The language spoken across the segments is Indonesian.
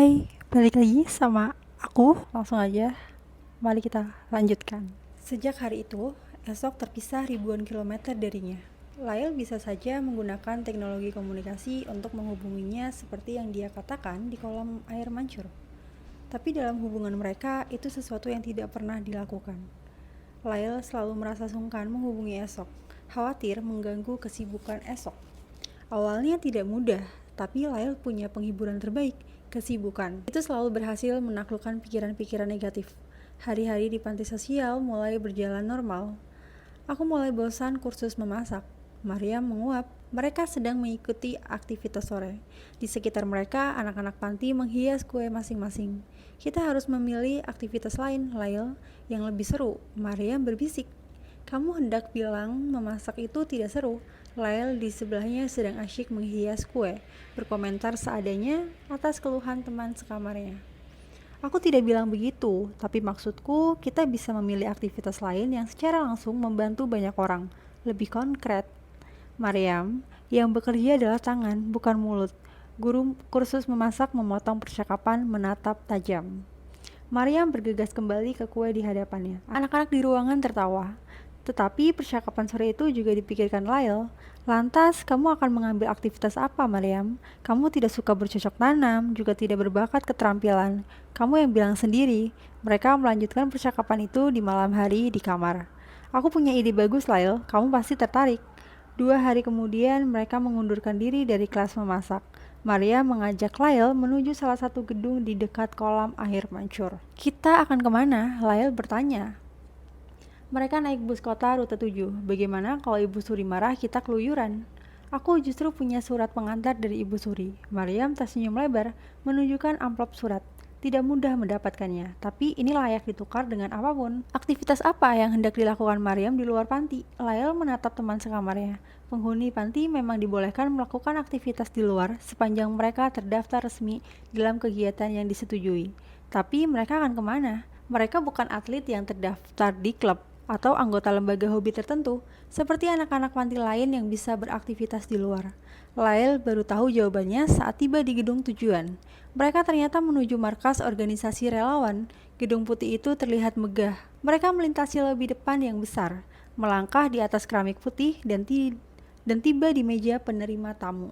Hai, balik lagi sama aku. Langsung aja, mari kita lanjutkan. Sejak hari itu, esok terpisah ribuan kilometer darinya. Lyle bisa saja menggunakan teknologi komunikasi untuk menghubunginya seperti yang dia katakan di kolam air mancur. Tapi dalam hubungan mereka, itu sesuatu yang tidak pernah dilakukan. Lyle selalu merasa sungkan menghubungi esok, khawatir mengganggu kesibukan esok. Awalnya tidak mudah, tapi Lyle punya penghiburan terbaik, kesibukan. Itu selalu berhasil menaklukkan pikiran-pikiran negatif. Hari-hari di panti sosial mulai berjalan normal. Aku mulai bosan kursus memasak. Maryam menguap. Mereka sedang mengikuti aktivitas sore. Di sekitar mereka, anak-anak panti menghias kue masing-masing. Kita harus memilih aktivitas lain, Lyle, yang lebih seru. Maryam berbisik. Kamu hendak bilang memasak itu tidak seru. Lyle di sebelahnya sedang asyik menghias kue, berkomentar seadanya atas keluhan teman sekamarnya. Aku tidak bilang begitu, tapi maksudku kita bisa memilih aktivitas lain yang secara langsung membantu banyak orang, lebih konkret. Maryam, yang bekerja adalah tangan, bukan mulut. Guru kursus memasak memotong percakapan menatap tajam. Maryam bergegas kembali ke kue di hadapannya. Anak-anak di ruangan tertawa. Tetapi percakapan sore itu juga dipikirkan Lyle. Lantas, kamu akan mengambil aktivitas apa, Maryam? Kamu tidak suka bercocok tanam, juga tidak berbakat keterampilan. Kamu yang bilang sendiri. Mereka melanjutkan percakapan itu di malam hari di kamar. Aku punya ide bagus, Lyle. Kamu pasti tertarik. 2 hari kemudian, mereka mengundurkan diri dari kelas memasak. Maria mengajak Lyle menuju salah satu gedung di dekat kolam air mancur. Kita akan kemana? Lyle bertanya. Mereka naik bus kota rute 7. Bagaimana kalau Ibu Suri marah kita keluyuran? Aku justru punya surat pengantar dari Ibu Suri. Maryam tersenyum lebar, menunjukkan amplop surat. Tidak mudah mendapatkannya, tapi ini layak ditukar dengan apapun. Aktivitas apa yang hendak dilakukan Maryam di luar panti? Lyle menatap teman sekamarnya. Penghuni panti memang dibolehkan melakukan aktivitas di luar sepanjang mereka terdaftar resmi dalam kegiatan yang disetujui. Tapi mereka akan kemana? Mereka bukan atlet yang terdaftar di klub atau anggota lembaga hobi tertentu, seperti anak-anak panti lain yang bisa beraktivitas di luar. Lyle baru tahu jawabannya saat tiba di gedung tujuan. Mereka ternyata menuju markas organisasi relawan. Gedung putih itu terlihat megah. Mereka melintasi lobi depan yang besar, melangkah di atas keramik putih dan tiba di meja penerima tamu.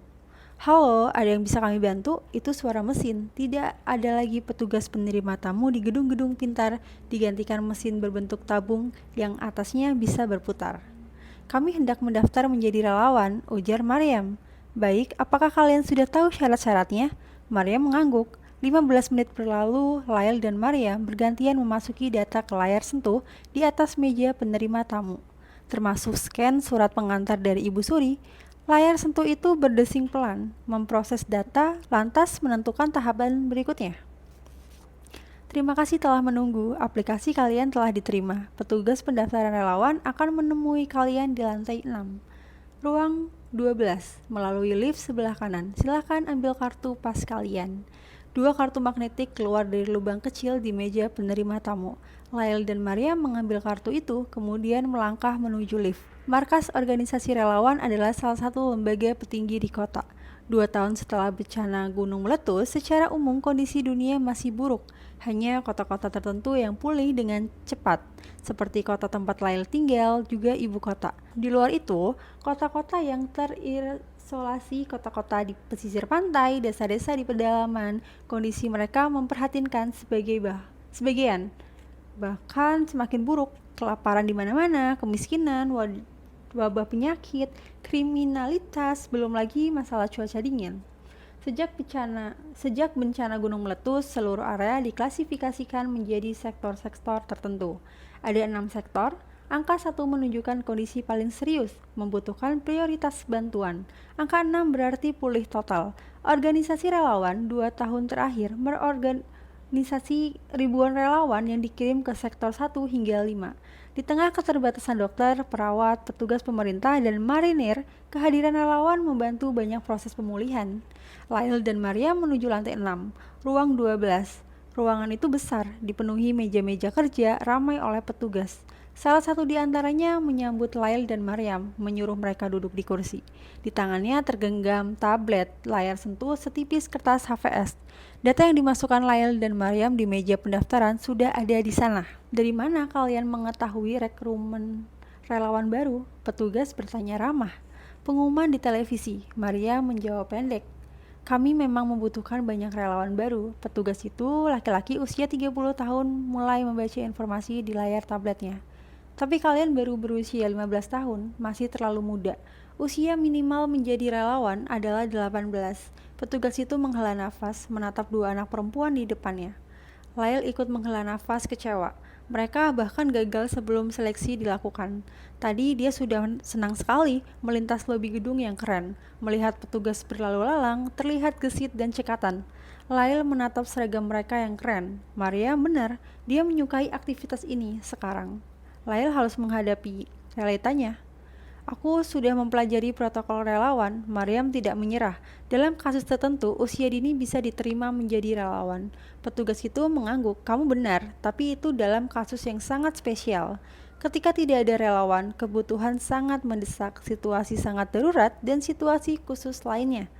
Halo, ada yang bisa kami bantu? Itu suara mesin. Tidak ada lagi petugas penerima tamu di gedung-gedung pintar, digantikan mesin berbentuk tabung yang atasnya bisa berputar. Kami hendak mendaftar menjadi relawan, ujar Maryam. Baik, apakah kalian sudah tahu syarat-syaratnya? Maryam mengangguk. 15 menit berlalu, Lyle dan Maryam bergantian memasuki data ke layar sentuh di atas meja penerima tamu. Termasuk scan surat pengantar dari Ibu Suri. Layar sentuh itu berdesing pelan, memproses data, lantas menentukan tahapan berikutnya. Terima kasih telah menunggu, aplikasi kalian telah diterima. Petugas pendaftaran relawan akan menemui kalian di lantai 6. Ruang 12, melalui lift sebelah kanan. Silakan ambil kartu pas kalian. 2 kartu magnetik keluar dari lubang kecil di meja penerima tamu. Lyle dan Maria mengambil kartu itu, kemudian melangkah menuju lift. Markas organisasi relawan adalah salah satu lembaga petinggi di kota. 2 tahun setelah bencana gunung meletus, secara umum kondisi dunia masih buruk. Hanya kota-kota tertentu yang pulih dengan cepat, seperti kota tempat Lyle tinggal, juga ibu kota. Di luar itu, kota-kota yang terisolasi, kota-kota di pesisir pantai, desa-desa di pedalaman, kondisi mereka memprihatinkan sebagian. Bahkan semakin buruk, kelaparan di mana-mana, kemiskinan, wabah penyakit, kriminalitas, belum lagi masalah cuaca dingin. Sejak bencana gunung meletus, seluruh area diklasifikasikan menjadi sektor-sektor tertentu. Ada 6 sektor. Angka 1 menunjukkan kondisi paling serius, membutuhkan prioritas bantuan. Angka 6 berarti pulih total. Organisasi relawan 2 tahun terakhir berorganisasi ribuan relawan yang dikirim ke sektor 1 hingga 5. Di tengah keterbatasan dokter, perawat, petugas pemerintah, dan marinir, kehadiran relawan membantu banyak proses pemulihan. Lyle dan Maria menuju lantai 6, ruang 12. Ruangan itu besar, dipenuhi meja-meja kerja, ramai oleh petugas. Salah satu di antaranya menyambut Lyle dan Maryam, menyuruh mereka duduk di kursi. Di tangannya tergenggam tablet, layar sentuh setipis kertas HVS. Data yang dimasukkan Lail dan Maryam di meja pendaftaran sudah ada di sana. Dari mana kalian mengetahui rekrutmen relawan baru? Petugas bertanya ramah. Pengumuman di televisi. Maryam menjawab pendek. Kami memang membutuhkan banyak relawan baru. Petugas itu laki-laki usia 30 tahun mulai membaca informasi di layar tabletnya. Tapi kalian baru berusia 15 tahun, masih terlalu muda. Usia minimal menjadi relawan adalah 18. Petugas itu menghela nafas, menatap dua anak perempuan di depannya. Lail ikut menghela nafas kecewa. Mereka bahkan gagal sebelum seleksi dilakukan. Tadi dia sudah senang sekali melintas lobi gedung yang keren. Melihat petugas berlalu lalang, terlihat gesit dan cekatan. Lail menatap seragam mereka yang keren. Maria benar, dia menyukai aktivitas ini sekarang. Lail harus menghadapi realitanya. Aku sudah mempelajari protokol relawan. Maryam tidak menyerah. Dalam kasus tertentu, usia dini bisa diterima menjadi relawan. Petugas itu mengangguk, kamu benar, tapi itu dalam kasus yang sangat spesial. Ketika tidak ada relawan, kebutuhan sangat mendesak, situasi sangat darurat, dan situasi khusus lainnya.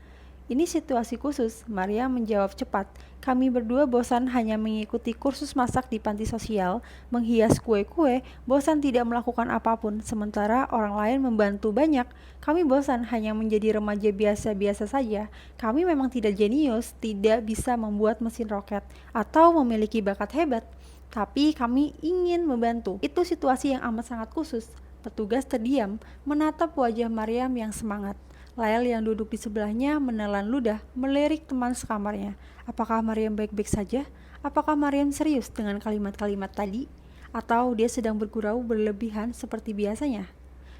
Ini situasi khusus, Maria menjawab cepat. Kami berdua bosan hanya mengikuti kursus masak di panti sosial, menghias kue-kue, bosan tidak melakukan apapun, sementara orang lain membantu banyak. Kami bosan hanya menjadi remaja biasa-biasa saja. Kami memang tidak jenius, tidak bisa membuat mesin roket, atau memiliki bakat hebat. Tapi kami ingin membantu. Itu situasi yang amat sangat khusus. Petugas terdiam, menatap wajah Maryam yang semangat. Lail yang duduk di sebelahnya menelan ludah, melirik teman sekamarnya. Apakah Maryam baik-baik saja? Apakah Maryam serius dengan kalimat-kalimat tadi? Atau dia sedang bergurau berlebihan seperti biasanya?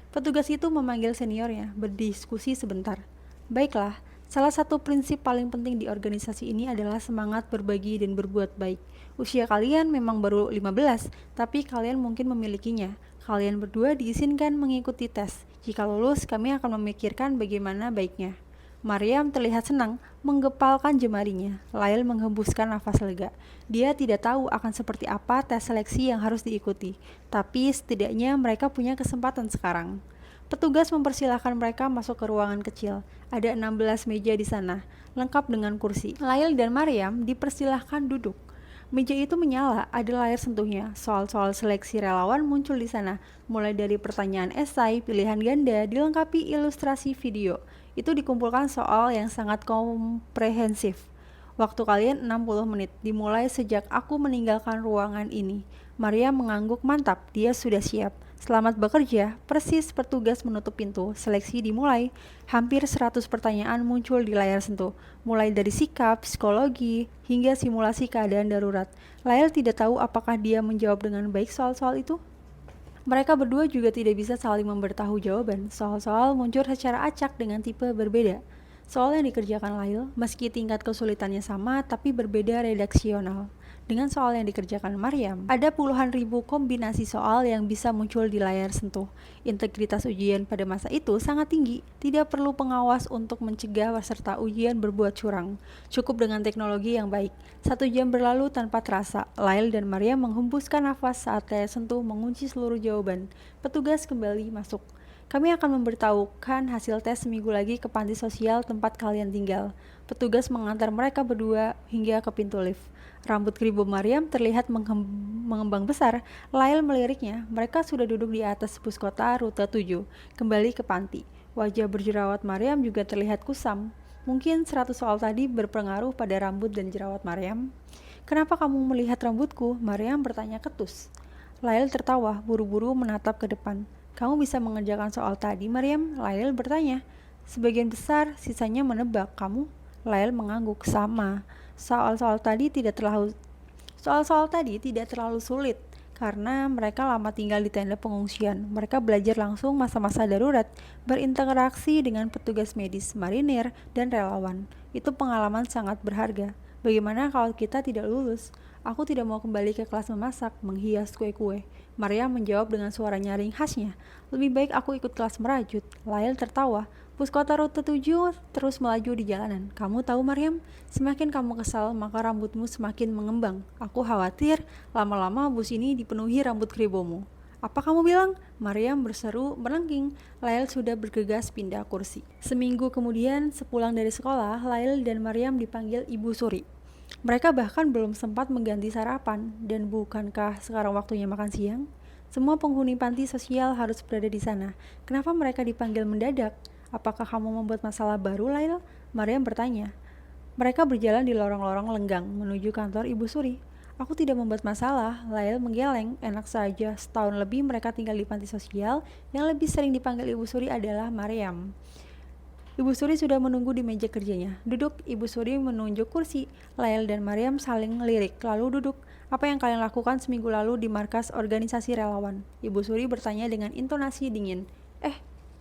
Petugas itu memanggil seniornya, berdiskusi sebentar. Baiklah, salah satu prinsip paling penting di organisasi ini adalah semangat berbagi dan berbuat baik. Usia kalian memang baru 15, tapi kalian mungkin memilikinya. Kalian berdua diizinkan mengikuti tes. Jika lulus, kami akan memikirkan bagaimana baiknya. Maryam terlihat senang, menggepalkan jemarinya. Lail menghembuskan nafas lega. Dia tidak tahu akan seperti apa tes seleksi yang harus diikuti, tapi setidaknya mereka punya kesempatan sekarang. Petugas mempersilahkan mereka masuk ke ruangan kecil. Ada 16 meja di sana, lengkap dengan kursi. Lail dan Maryam dipersilahkan duduk. Meja itu menyala, ada layar sentuhnya. Soal-soal seleksi relawan muncul di sana, mulai dari pertanyaan esai, pilihan ganda, dilengkapi ilustrasi video. Itu dikumpulkan soal yang sangat komprehensif. Waktu kalian 60 menit, dimulai sejak aku meninggalkan ruangan ini. Maria mengangguk mantap, dia sudah siap. Selamat bekerja, persis petugas menutup pintu, seleksi dimulai. Hampir 100 pertanyaan muncul di layar sentuh, mulai dari sikap, psikologi, hingga simulasi keadaan darurat. Lail tidak tahu apakah dia menjawab dengan baik soal-soal itu. Mereka berdua juga tidak bisa saling memberitahu jawaban. Soal-soal muncul secara acak dengan tipe berbeda. Soal yang dikerjakan Lail, meski tingkat kesulitannya sama, tapi berbeda redaksional. Dengan soal yang dikerjakan Maryam, ada puluhan ribu kombinasi soal yang bisa muncul di layar sentuh. Integritas ujian pada masa itu sangat tinggi, tidak perlu pengawas untuk mencegah peserta ujian berbuat curang. Cukup dengan teknologi yang baik. 1 jam berlalu tanpa terasa. Lail dan Maryam menghembuskan nafas saat layar sentuh mengunci seluruh jawaban. Petugas kembali masuk. Kami akan memberitahukan hasil tes seminggu lagi ke panti sosial tempat kalian tinggal. Petugas mengantar mereka berdua hingga ke pintu lift. Rambut keribu Maryam terlihat mengembang besar. Lail meliriknya. Mereka sudah duduk di atas bus kota rute 7, kembali ke panti. Wajah berjerawat Maryam juga terlihat kusam. Mungkin 100 soal tadi berpengaruh pada rambut dan jerawat Maryam. Kenapa kamu melihat rambutku? Maryam bertanya ketus. Lail tertawa, buru-buru menatap ke depan. Kamu bisa mengerjakan soal tadi, Maryam? Lail bertanya. Sebagian besar, sisanya menebak. Kamu? Lail mengangguk. Sama. Soal-soal tadi tidak terlalu sulit karena mereka lama tinggal di tenda pengungsian. Mereka belajar langsung masa-masa darurat, berinteraksi dengan petugas medis, marinir, dan relawan. Itu pengalaman sangat berharga. Bagaimana kalau kita tidak lulus? Aku tidak mau kembali ke kelas memasak, menghias kue-kue. Maria menjawab dengan suara nyaring khasnya. Lebih baik aku ikut kelas merajut. Lail tertawa. Bus kota rute 7 terus melaju di jalanan. Kamu tahu Maryam, semakin kamu kesal maka rambutmu semakin mengembang. Aku khawatir lama-lama bus ini dipenuhi rambut keribomu. Apa kamu bilang? Maryam berseru melengking. Lail sudah bergegas pindah kursi. Seminggu kemudian, sepulang dari sekolah, Lail dan Maryam dipanggil Ibu Suri. Mereka bahkan belum sempat mengganti sarapan, dan bukankah sekarang waktunya makan siang? Semua penghuni panti sosial harus berada di sana. Kenapa mereka dipanggil mendadak? Apakah kamu membuat masalah baru, Lail? Mariam bertanya. Mereka berjalan di lorong-lorong lenggang menuju kantor Ibu Suri. Aku tidak membuat masalah, Lail menggeleng. Enak saja, setahun lebih mereka tinggal di panti sosial. Yang lebih sering dipanggil Ibu Suri adalah Mariam. Ibu Suri sudah menunggu di meja kerjanya. Duduk, Ibu Suri menunjuk kursi. Lail dan Mariam saling ngelirik, lalu duduk. Apa yang kalian lakukan seminggu lalu di markas organisasi relawan? Ibu Suri bertanya dengan intonasi dingin.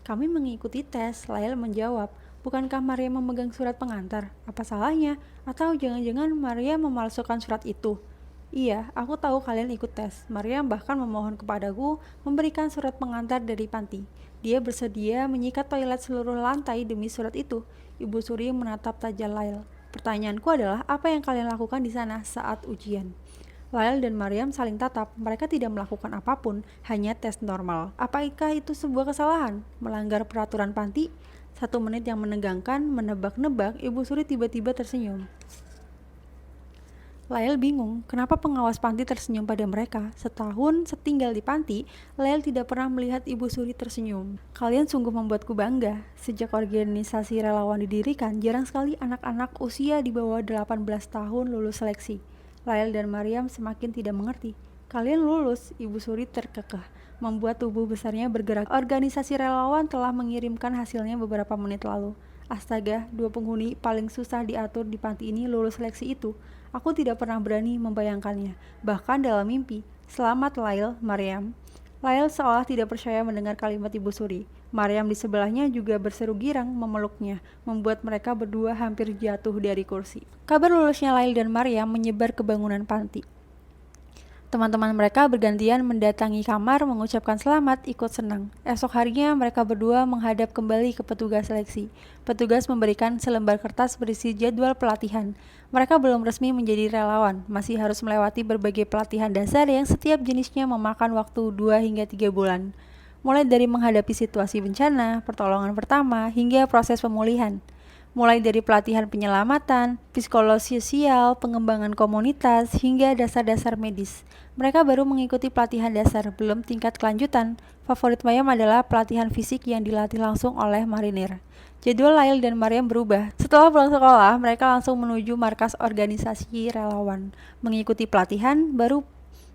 Kami mengikuti tes, Lail menjawab. Bukankah Mariam memegang surat pengantar? Apa salahnya? Atau jangan-jangan Mariam memalsukan surat itu? Iya, aku tahu kalian ikut tes. Mariam bahkan memohon kepadaku memberikan surat pengantar dari panti. Dia bersedia menyikat toilet seluruh lantai demi surat itu. Ibu Suri menatap tajam Lail. Pertanyaanku adalah, apa yang kalian lakukan di sana saat ujian? Lail dan Mariam saling tatap. Mereka tidak melakukan apapun, hanya tes normal. Apakah itu sebuah kesalahan? Melanggar peraturan panti? 1 menit yang menegangkan, menebak-nebak, Ibu Suri tiba-tiba tersenyum. Lail bingung, kenapa pengawas panti tersenyum pada mereka. Setahun setinggal di panti, Lail tidak pernah melihat Ibu Suri tersenyum. Kalian sungguh membuatku bangga. Sejak organisasi relawan didirikan, jarang sekali anak-anak usia di bawah 18 tahun lulus seleksi. Lail dan Mariam semakin tidak mengerti. Kalian lulus, Ibu Suri terkekeh, membuat tubuh besarnya bergerak. Organisasi relawan telah mengirimkan hasilnya beberapa menit lalu. Astaga, 2 penghuni paling susah diatur di panti ini lulus seleksi itu. Aku tidak pernah berani membayangkannya, bahkan dalam mimpi. Selamat Lail, Mariam. Lail seolah tidak percaya mendengar kalimat Ibu Suri. Mariam di sebelahnya juga berseru girang memeluknya, membuat mereka berdua hampir jatuh dari kursi. Kabar lulusnya Lail dan Mariam menyebar ke bangunan panti. Teman-teman mereka bergantian mendatangi kamar mengucapkan selamat, ikut senang. Esok harinya mereka berdua menghadap kembali ke petugas seleksi. Petugas memberikan selembar kertas berisi jadwal pelatihan. Mereka belum resmi menjadi relawan, masih harus melewati berbagai pelatihan dasar yang setiap jenisnya memakan waktu 2 hingga 3 bulan. Mulai dari menghadapi situasi bencana, pertolongan pertama, hingga proses pemulihan. Mulai dari pelatihan penyelamatan, psikologi sosial, pengembangan komunitas, hingga dasar-dasar medis. Mereka baru mengikuti pelatihan dasar, belum tingkat kelanjutan. Favorit Mariam adalah pelatihan fisik yang dilatih langsung oleh marinir. Jadwal Lail dan Mariam berubah. Setelah pulang sekolah, mereka langsung menuju markas organisasi relawan. Mengikuti pelatihan, baru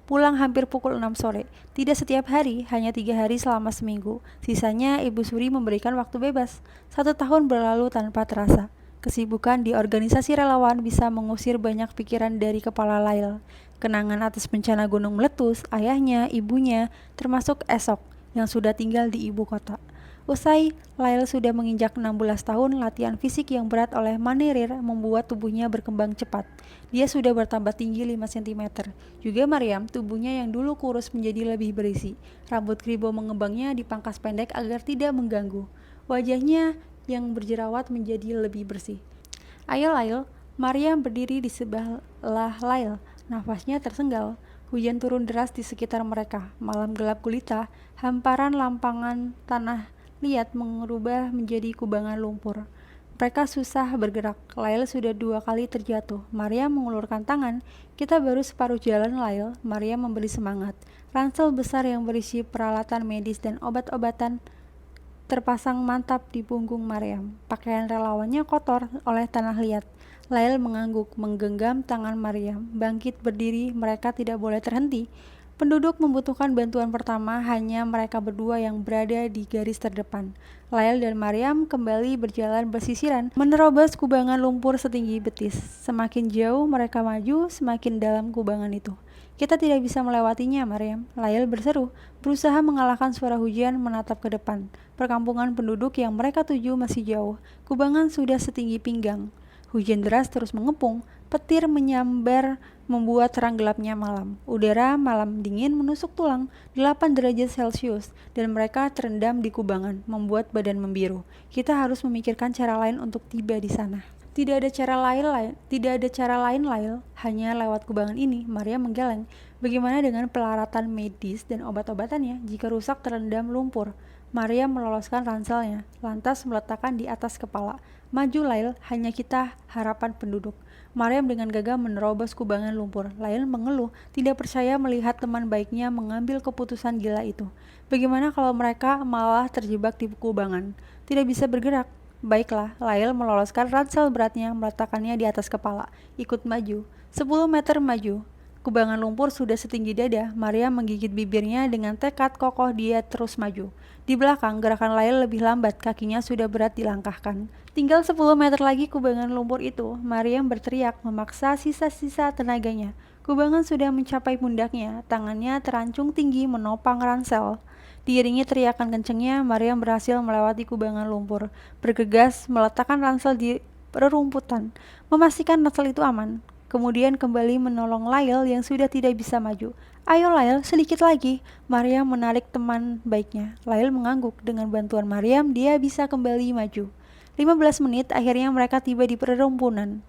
pulang hampir pukul 6 sore. Tidak setiap hari, hanya 3 hari selama seminggu. Sisanya Ibu Suri memberikan waktu bebas. 1 tahun berlalu tanpa terasa. Kesibukan di organisasi relawan bisa mengusir banyak pikiran dari kepala Lail. Kenangan atas bencana gunung meletus, ayahnya, ibunya, termasuk Esok yang sudah tinggal di ibu kota. Usai, Lail sudah menginjak 16 tahun, latihan fisik yang berat oleh marinir membuat tubuhnya berkembang cepat. Dia sudah bertambah tinggi 5 cm. Juga Mariam, tubuhnya yang dulu kurus menjadi lebih berisi. Rambut kribo mengembangnya dipangkas pendek agar tidak mengganggu. Wajahnya yang berjerawat menjadi lebih bersih. Ayo Lail, Mariam berdiri di sebelah Lail. Nafasnya tersenggal. Hujan turun deras di sekitar mereka. Malam gelap gulita, hamparan lampangan tanah liat mengubah menjadi kubangan lumpur. Mereka susah bergerak. Lail sudah 2 kali terjatuh. Mariam mengulurkan tangan. Kita baru separuh jalan, Lail. Mariam memberi semangat. Ransel besar yang berisi peralatan medis dan obat-obatan terpasang mantap di punggung Mariam. Pakaian relawannya kotor oleh tanah liat. Lail mengangguk, menggenggam tangan Mariam. Bangkit berdiri, mereka tidak boleh terhenti. Penduduk membutuhkan bantuan pertama, hanya mereka berdua yang berada di garis terdepan. Lail dan Mariam kembali berjalan bersisiran, menerobos kubangan lumpur setinggi betis. Semakin jauh mereka maju, semakin dalam kubangan itu. Kita tidak bisa melewatinya, Mariam. Lail berseru, berusaha mengalahkan suara hujan menatap ke depan. Perkampungan penduduk yang mereka tuju masih jauh. Kubangan sudah setinggi pinggang. Hujan deras terus mengepung, petir menyambar membuat terang gelapnya malam. Udara malam dingin menusuk tulang, 8 derajat Celcius, dan mereka terendam di kubangan, membuat badan membiru. Kita harus memikirkan cara lain untuk tiba di sana. Tidak ada cara lain, Lail, hanya lewat kubangan ini. Maria menggeleng. Bagaimana dengan pelaratan medis dan obat-obatannya jika rusak terendam lumpur? Maria meloloskan ranselnya, lantas meletakkan di atas kepala. Maju Lail, hanya kita harapan penduduk. Mariam dengan gagah menerobos kubangan lumpur. Lail mengeluh, tidak percaya melihat teman baiknya mengambil keputusan gila itu. Bagaimana kalau mereka malah terjebak di kubangan? Tidak bisa bergerak. Baiklah, Lail meloloskan ransel beratnya, meletakkannya di atas kepala. Ikut maju. 10 meter maju. Kubangan lumpur sudah setinggi dada. Maria menggigit bibirnya dengan tekad kokoh dia terus maju. Di belakang, gerakan Lail lebih lambat, kakinya sudah berat dilangkahkan. Tinggal 10 meter lagi kubangan lumpur itu. Maria berteriak, memaksa sisa-sisa tenaganya. Kubangan sudah mencapai pundaknya, tangannya terancung tinggi menopang ransel. Diiringi teriakan kencengnya, Maria berhasil melewati kubangan lumpur. Bergegas meletakkan ransel di rerumputan, memastikan ransel itu aman. Kemudian kembali menolong Lail yang sudah tidak bisa maju. Ayo Lail, sedikit lagi. Mariam menarik teman baiknya. Lail mengangguk. Dengan bantuan Mariam, dia bisa kembali maju. 15 menit, akhirnya mereka tiba di pererumpunan.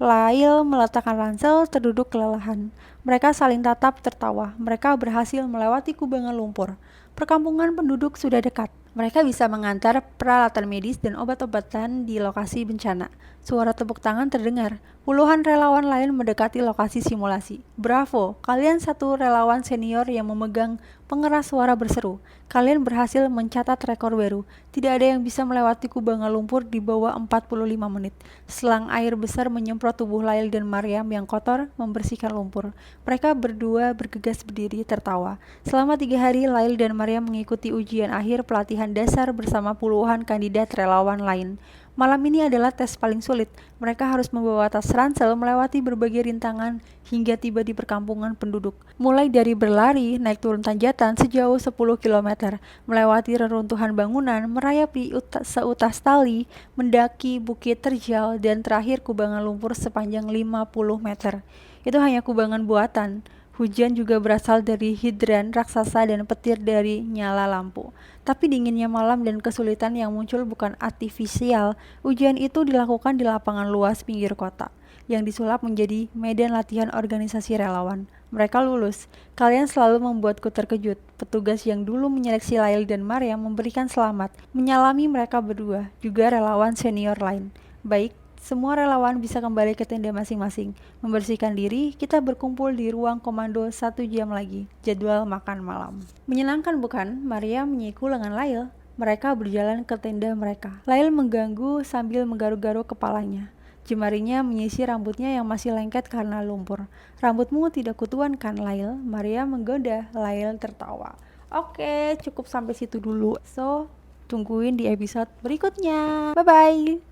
Lail meletakkan ransel, terduduk kelelahan. Mereka saling tatap tertawa. Mereka berhasil melewati kubangan lumpur. Perkampungan penduduk sudah dekat. Mereka bisa mengantar peralatan medis dan obat-obatan di lokasi bencana. Suara tepuk tangan terdengar. Puluhan relawan lain mendekati lokasi simulasi. Bravo, kalian satu relawan senior yang memegang pengeras suara berseru. Kalian berhasil mencatat rekor baru. Tidak ada yang bisa melewati kubangan lumpur di bawah 45 menit. Selang air besar menyemprot tubuh Lail dan Mariam yang kotor, membersihkan lumpur. Mereka berdua bergegas berdiri tertawa. Selama 3 hari, Lail dan Mariam mengikuti ujian akhir pelatihan dasar bersama puluhan kandidat relawan lain. Malam ini adalah tes paling sulit. Mereka harus membawa tas ransel melewati berbagai rintangan hingga tiba di perkampungan penduduk. Mulai dari berlari, naik turun tanjakan sejauh 10 km, melewati reruntuhan bangunan, merayapi seutas tali, mendaki bukit terjal, dan terakhir kubangan lumpur sepanjang 50 meter. Itu hanya kubangan buatan. Hujan juga berasal dari hidran raksasa dan petir dari nyala lampu. Tapi dinginnya malam dan kesulitan yang muncul bukan artifisial. Ujian itu dilakukan di lapangan luas pinggir kota, yang disulap menjadi medan latihan organisasi relawan. Mereka lulus. Kalian selalu membuatku terkejut. Petugas yang dulu menyeleksi Lail dan Mariam memberikan selamat, menyalami mereka berdua, juga relawan senior lain. Baik, semua relawan bisa kembali ke tenda masing-masing. Membersihkan diri, kita berkumpul di ruang komando 1 jam lagi. Jadwal makan malam. Menyenangkan bukan? Maria menyikul lengan Lail. Mereka berjalan ke tenda mereka. Lail mengganggu sambil menggaruk-garuk kepalanya. Jemarinya menyisir rambutnya yang masih lengket karena lumpur. Rambutmu tidak kutuan kan, Lail? Maria menggoda. Lail tertawa. Oke, cukup sampai situ dulu. So, tungguin di episode berikutnya. Bye-bye.